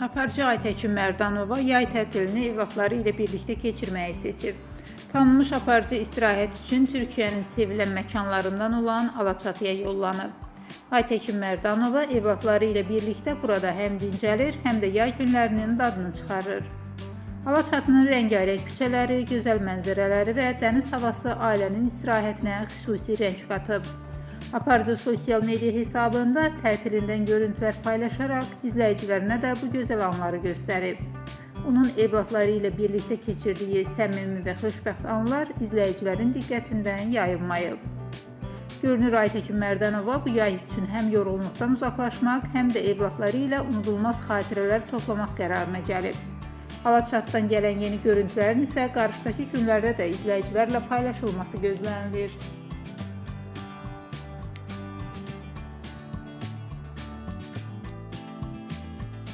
Aparıcı Aytəkin Mərdanova yay tətilini evlatları ilə birlikdə keçirməyi seçib. Tanınmış aparıcı istirahət üçün Türkiyənin sevilən məkanlarından olan Alaçatıya yollanıb. Aytəkin Mərdanova evlatları ilə birlikdə burada həm dincəlir, həm də yay günlərinin dadını çıxarır. Alaçatının rəngarəng küçələri, gözəl mənzərələri və dəniz havası ailənin istirahətinə xüsusi rəng qatıb. Aparıcı sosial media hesabında tətilindən görüntülər paylaşaraq izləyicilərinə də bu gözəl anları göstərib. Onun evlatları ilə birlikdə keçirdiyi səmimi və xoşbəxt anlar izləyicilərin diqqətindən yayınmayıb. Görünür Aytəkin Mərdanova bu yay üçün həm yorğunluqdan uzaqlaşmaq, həm də evlatları ilə unudulmaz xatirələr toplamaq qərarına gəlib. Alaçatıdan gələn yeni görüntülərin isə qarşıdakı günlərdə də izləyicilərlə paylaşılması gözlənilir.